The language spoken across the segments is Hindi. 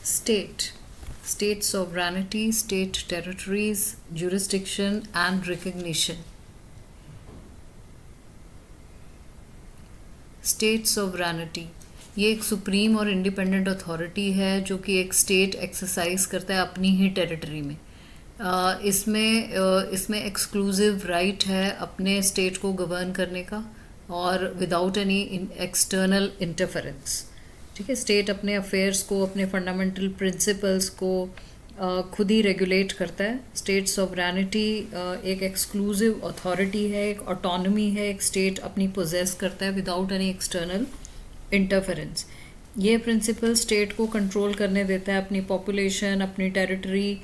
State, state sovereignty, state territories, jurisdiction and recognition. State sovereignty ये एक सुप्रीम और इंडिपेंडेंट अथॉरिटी है जो कि एक स्टेट एक्सरसाइज करता है अपनी ही टेरिटरी में। इसमें एक्सक्लूसिव राइट है अपने स्टेट को गवर्न करने का और विदाउट एनी एक्सटर्नल इंटरफेरेंस। ठीक है, स्टेट अपने अफेयर्स को, अपने फंडामेंटल प्रिंसिपल्स को खुद ही रेगुलेट करता है। स्टेट सॉवरेनिटी एक एक्सक्लूसिव अथॉरिटी है, एक ऑटोनॉमी है, एक स्टेट अपनी पोजेस करता है विदाउट एनी एक्सटर्नल इंटरफेरेंस। ये प्रिंसिपल स्टेट को कंट्रोल करने देता है अपनी पॉपुलेशन, अपनी टेरिटरी,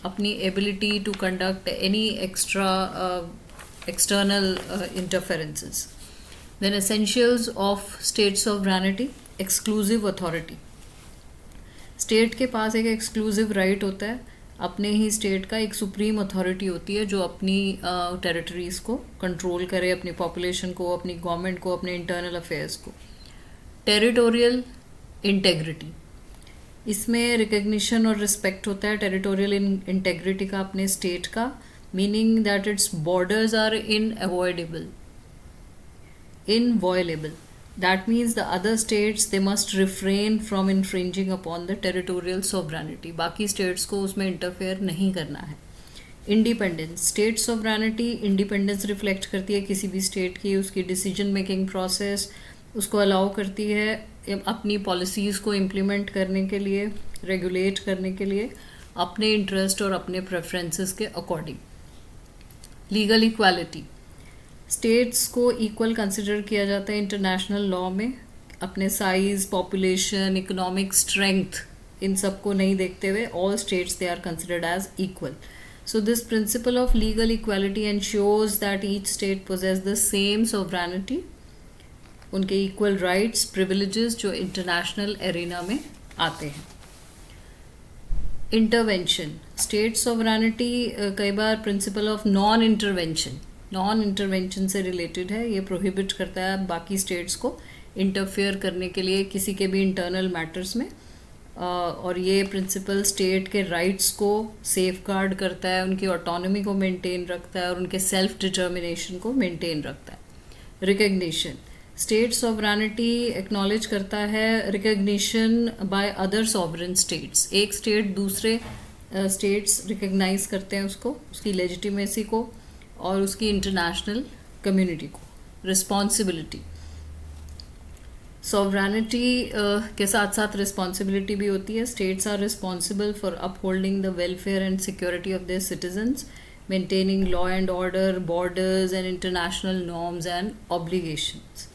अपनी ability to conduct any external interferences. Then essentials of state sovereignty, exclusive authority. State के पास एक एक्सक्लूसिव राइट होता है, अपने ही स्टेट का एक सुप्रीम अथॉरिटी होती है जो अपनी टेरिटरीज को कंट्रोल करे, अपनी पॉपुलेशन को, अपनी गवर्नमेंट को, अपने इंटरनल अफेयर्स को। टेरिटोरियल इंटेग्रिटी, इसमें रिकग्निशन और रिस्पेक्ट होता है टेरिटोरियल इंटेग्रिटी का अपने स्टेट का, meaning that its borders are inviolable. That means the other states they must refrain from infringing upon the territorial sovereignty. बाकी states को उसमें interfere नहीं करना है। Independence, state sovereignty independence reflect करती है किसी भी state की, उसकी decision making process उसको allow करती है अपनी policies को implement करने के लिए, regulate करने के लिए अपने interest और अपने preferences के according। Legal equality, स्टेट्स को इक्वल कंसिडर किया जाता है इंटरनेशनल लॉ में, अपने साइज, पॉपुलेशन, इकोनॉमिक स्ट्रेंथ, इन सब को नहीं देखते हुए all states they are considered as equal. So this principle of legal equality ensures that each state possess the same sovereignty, उनके इक्वल राइट्स, प्रिविलेजेस जो इंटरनेशनल एरिना में आते हैं। इंटरवेंशन, स्टेट सोवरेनिटी कई बार प्रिंसिपल ऑफ नॉन इंटरवेंशन से रिलेटेड है। ये प्रोहिबिट करता है बाकी स्टेट्स को इंटरफेयर करने के लिए किसी के भी इंटरनल मैटर्स में, और ये प्रिंसिपल स्टेट के राइट्स को सेफ गार्ड करता है, उनकी ऑटोनॉमी को मेंटेन रखता है और उनके सेल्फ डिटर्मिनेशन को मेंटेन रखता है। रिकग्निशन, स्टेट सॉवरेनिटी एक्नॉलेज करता है recognition by other sovereign states. एक स्टेट दूसरे स्टेट्स रिकग्नाइज करते हैं उसको, उसकी लेजिटिमेसी को और उसकी इंटरनेशनल कम्युनिटी को। रिस्पॉन्सिबिलिटी, सॉवरेनिटी के साथ साथ रिस्पॉन्सिबिलिटी भी होती है। States are responsible for upholding the welfare and security of their citizens, maintaining law and order, borders and international norms and obligations.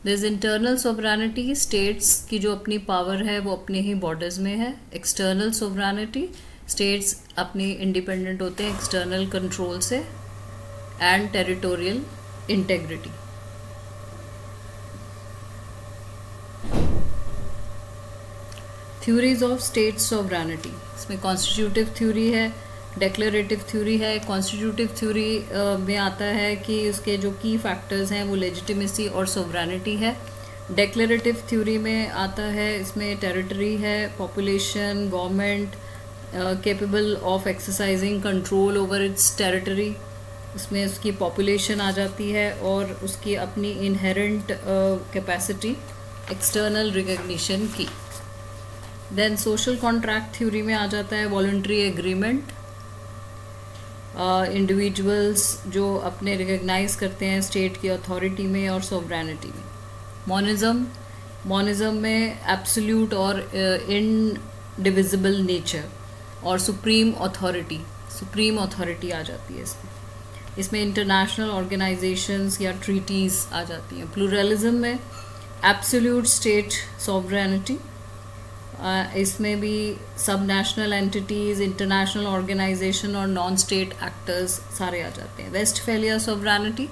There is internal sovereignty, states की जो अपनी पावर है वो अपने ही बॉर्डर्स में है। एक्सटर्नल सॉवरेनिटी, स्टेट्स अपने इंडिपेंडेंट होते हैं एक्सटर्नल कंट्रोल से। And territorial integrity, theories of state sovereignty, इसमें कॉन्स्टिट्यूटिव थ्योरी है, डेक्लरेटिव थ्योरी है। कॉन्स्टिट्यूटिव थ्योरी में आता है कि उसके जो की फैक्टर्स हैं वो लेजिटिमेसी और सॉवरेनिटी है। डेक्लरेटिव थ्योरी में आता है इसमें टेरिटरी है, population, government capable of exercising control over it's territory, उसमें उसकी पॉपुलेशन आ जाती है और उसकी अपनी इनहेरेंट कैपेसिटी एक्सटर्नल रिकग्निशन की। देन सोशल कॉन्ट्रैक्ट थ्योरी में आ जाता है वॉलंटरी एग्रीमेंट, इंडिविजुअल्स जो अपने रिकग्नाइज करते हैं स्टेट की अथॉरिटी में और सोवरेनिटी में। मॉनिज्म में एब्सोल्यूट और इनडिविजिबल नेचर और सुप्रीम अथॉरिटी आ जाती है इसमें इंटरनेशनल ऑर्गेनाइजेशंस या ट्रीटीज़ आ जाती हैं। प्लूरलिज्म में एब्सोल्यूट स्टेट सॉवरेनिटी, इसमें भी सब नेशनल एंटिटीज़, इंटरनेशनल ऑर्गेनाइजेशन और नॉन स्टेट एक्टर्स सारे आ जाते हैं। वेस्टफैलिया सॉवरेनिटी,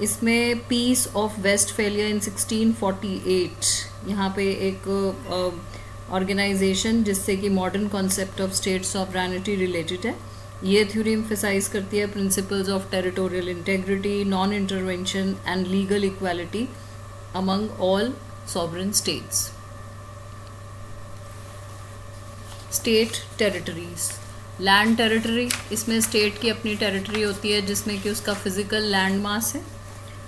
इसमें पीस ऑफ वेस्टफैलिया इन 1648, यहाँ पे एक ऑर्गेनाइजेशन जिससे कि modern concept of state sovereignty related है। ये थ्योरी एम्फेसाइज करती है principles of territorial integrity, non intervention and legal equality among all sovereign states. State territories, land territory, इसमें स्टेट की अपनी टेरिटरी होती है जिसमें कि उसका फिजिकल लैंड मास है।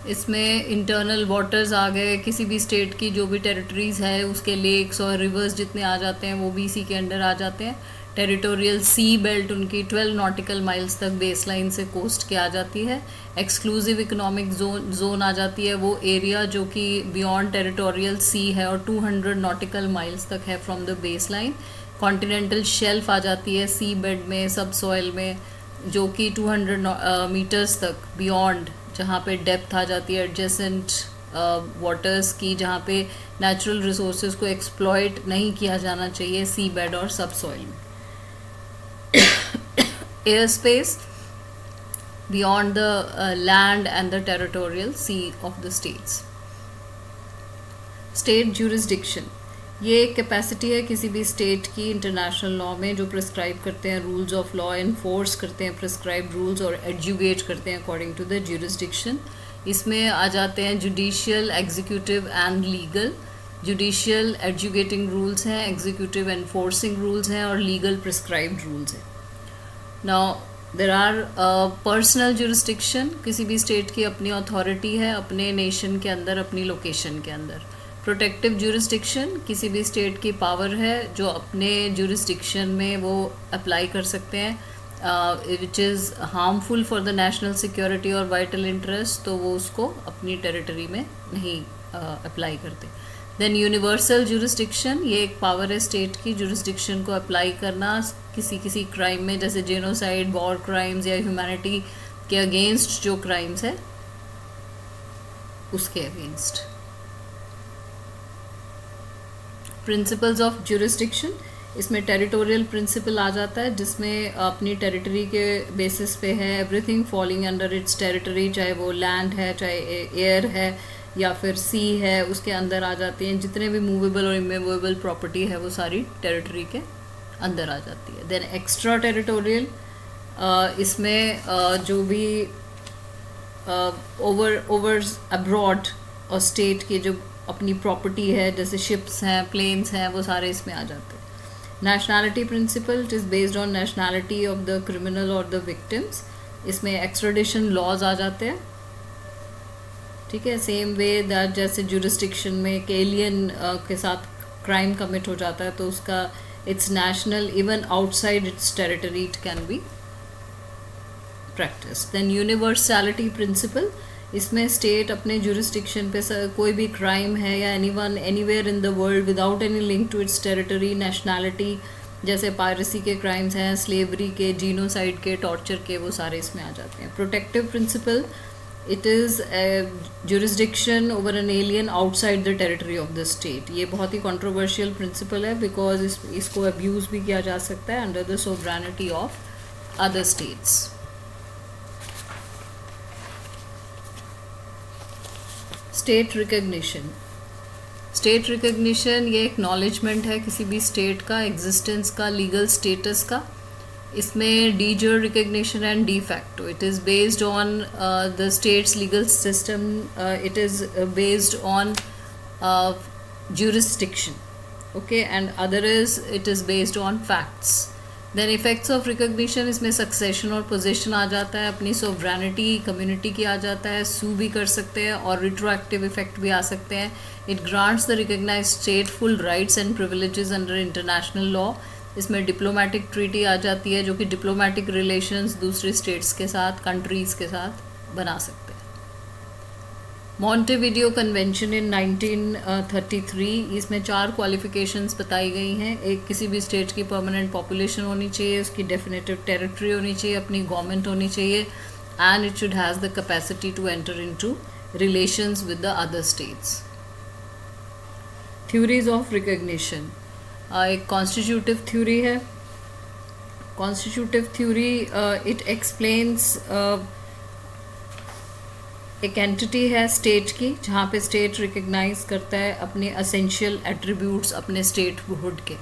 इसमें इंटरनल वाटर्स आ गए, किसी भी स्टेट की जो भी टेरिटरीज है उसके लेक्स और रिवर्स जितने आ जाते हैं वो भी इसी के अंडर आ जाते हैं। टेरिटोरियल सी बेल्ट उनकी 12 नॉटिकल माइल्स तक बेस लाइन से कोस्ट के आ जाती है। एक्सक्लूसिव इकोनॉमिक जोन आ जाती है, वो एरिया जो कि बियॉन्ड टेरिटोरियल सी है और 200 नॉटिकल माइल्स तक है from the base line. Continental shelf आ जाती है सी बेड में, सब सॉइल में, जो कि 200 मीटर्स तक बियॉन्ड, जहाँ पे डेप्थ आ जाती है एडजेसेंट वाटर्स की, जहाँ पे नेचुरल रिसोर्सेज को एक्सप्लॉइट नहीं किया जाना चाहिए सी बेड और सब सॉइल में। Air space beyond the land and the territorial C of the states. State jurisdiction, ये एक कैपेसिटी है किसी भी स्टेट की इंटरनेशनल लॉ में जो प्रिस्क्राइब करते हैं रूल्स ऑफ लॉ, इन्फोर्स करते हैं प्रिस्क्राइब रूल्स और एडजुकेट करते हैं अकॉर्डिंग टू द ज्यूरिसडिक्शन। इसमें आ जाते हैं judicial, executive and legal. Judicial adjudicating rules हैं, एग्जीक्यूटिव एनफोर्सिंग रूल्स हैं और लीगल प्रिस्क्राइब्ड रूल्स हैं। Now there are personal jurisdiction, किसी भी स्टेट की अपनी अथॉरिटी है अपने नेशन के अंदर, अपनी लोकेशन के अंदर। प्रोटेक्टिव ज्यूरिसडिक्शन, किसी भी स्टेट की पावर है जो अपने ज्यूरिसडिक्शन में वो अप्लाई कर सकते हैं which is harmful for the national security और वाइटल इंटरेस्ट, तो वो उसको अपनी टेरिटरी में नहीं अप्लाई करते। देन यूनिवर्सल ज्यूरिसडिक्शन, ये एक पावर है स्टेट की ज्यूरिसडिक्शन को अप्लाई करना किसी क्राइम में, जैसे जेनोसाइड, वॉर क्राइम्स या ह्यूमैनिटी के अगेंस्ट जो क्राइम्स है उसके अगेंस्ट। प्रिंसिपल्स ऑफ ज्यूरिसडिक्शन, इसमें टेरिटोरियल प्रिंसिपल आ जाता है जिसमें अपनी टेरिटरी के बेसिस पे है everything falling under its territory, चाहे वो लैंड है, चाहे एयर है या फिर सी है, उसके अंदर आ जाती हैं। जितने भी मूवेबल और इमूवेबल प्रॉपर्टी है वो सारी टेरिटरी के अंदर आ जाती है। देन एक्स्ट्रा टेरिटोरियल, इसमें जो भी ओवर अब्रॉड और स्टेट की जो अपनी प्रॉपर्टी है, जैसे शिप्स हैं, प्लेन्स हैं, वो सारे इसमें आ जाते हैं। Nationality principle, it is based on nationality of the criminal और द विक्टिम्स। इसमें एक्स्ट्राडिशन लॉज आ जाते हैं, ठीक है। सेम वे दैट जैसे ज्यूरिसडिक्शन में एक एलियन के साथ क्राइम कमिट हो जाता है तो उसका its national, even outside its territory it can be practice. Then universality principle, इसमें स्टेट अपने ज्यूरिसडिक्शन पे कोई भी क्राइम है या anyone anywhere in the world without any link to its territory, nationality, जैसे पायरेसी के क्राइम्स हैं, स्लेवरी के, जीनोसाइड के, टॉर्चर के, वो सारे इसमें आ जाते हैं। Protective principle, it is jurisdiction over an alien outside the territory of the state. ये बहुत ही कंट्रोवर्शियल प्रिंसिपल है बिकॉज इसको अब्यूज़ भी किया जा सकता है under the sovereignty of other states. State recognition, state recognition ये एक्नॉलेजमेंट है किसी भी स्टेट का एग्जिस्टेंस का, लीगल स्टेटस का। इसमें डी जर recognition and de facto, it is based on the states legal system, it is based on jurisdiction, okay, and other is it is based on facts. Then effects of recognition, इसमें सक्सेशन और पोजीशन आ जाता है, अपनी सोवरेनिटी कम्युनिटी की आ जाता है, सू भी कर सकते हैं और रिट्रोएक्टिव इफेक्ट भी आ सकते हैं। It grants the recognize state full rights and privileges under international law. इसमें डिप्लोमेटिक ट्रीटी आ जाती है जो कि डिप्लोमेटिक रिलेशंस दूसरे स्टेट्स के साथ, कंट्रीज़ के साथ बना सकते हैं। मॉन्टेविडियो कन्वेंशन इन 1933, इसमें 4 क्वालिफिकेशंस बताई गई हैं। एक, किसी भी स्टेट की परमानेंट पॉपुलेशन होनी चाहिए, उसकी डेफिनेटिव टेरिटरी होनी चाहिए, अपनी गवर्नमेंट होनी चाहिए, and it should has the capacity to enter into relations with the other states. Theories of recognition, एक कॉन्स्टिट्यूटिव थ्योरी है। कॉन्स्टिट्यूटिव थ्योरी इट एक्सप्लेन्स एक एंटिटी है स्टेट की जहाँ पे स्टेट रिकग्नाइज करता है अपने असेंशियल एट्रीब्यूट्स अपने स्टेटहुड के।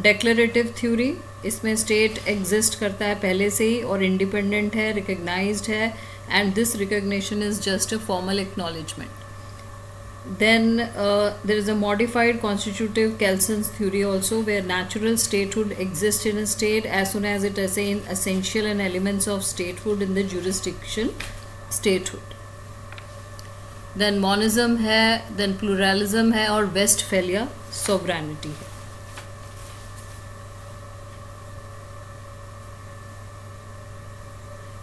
डेक्लरेटिव थ्योरी, इसमें स्टेट एग्जिस्ट करता है पहले से ही और इंडिपेंडेंट है, रिकग्नाइज्ड है, and this recognition is just a formal acknowledgement. Then there is a modified constitutive Kelson's theory also, where natural statehood exists in a state as soon as it attains essential and elements of statehood in the jurisdiction statehood. Then monism है, then pluralism है, और Westphalia sovereignty है.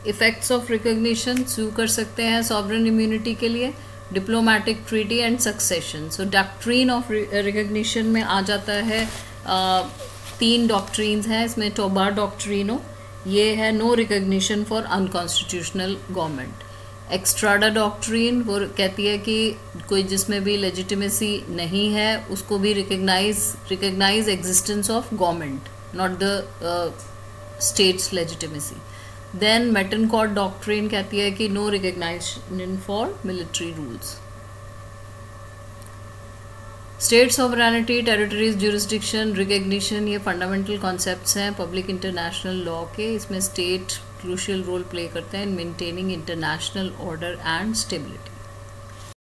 इफेक्ट्स ऑफ रिकॉग्निशन सू कर सकते हैं सॉवरेन इम्यूनिटी के लिए, diplomatic treaty and succession. So doctrine of recognition में आ जाता है 3 डॉक्ट्रीन्स हैं इसमें. टोबार डॉक्ट्रीनो, ये है no recognition for unconstitutional government. Estrada doctrine वो कहती है कि कोई जिसमें भी लेजिटिमेसी नहीं है उसको भी recognize existence of government, not the state's legitimacy. Then Betancourt doctrine कहती है कि no recognition for military rules. State sovereignty, territories, jurisdiction, recognition, ये फंडामेंटल कॉन्सेप्ट्स हैं पब्लिक इंटरनेशनल लॉ के. इसमें स्टेट क्रूशियल रोल प्ले करते हैं in maintaining international order and stability.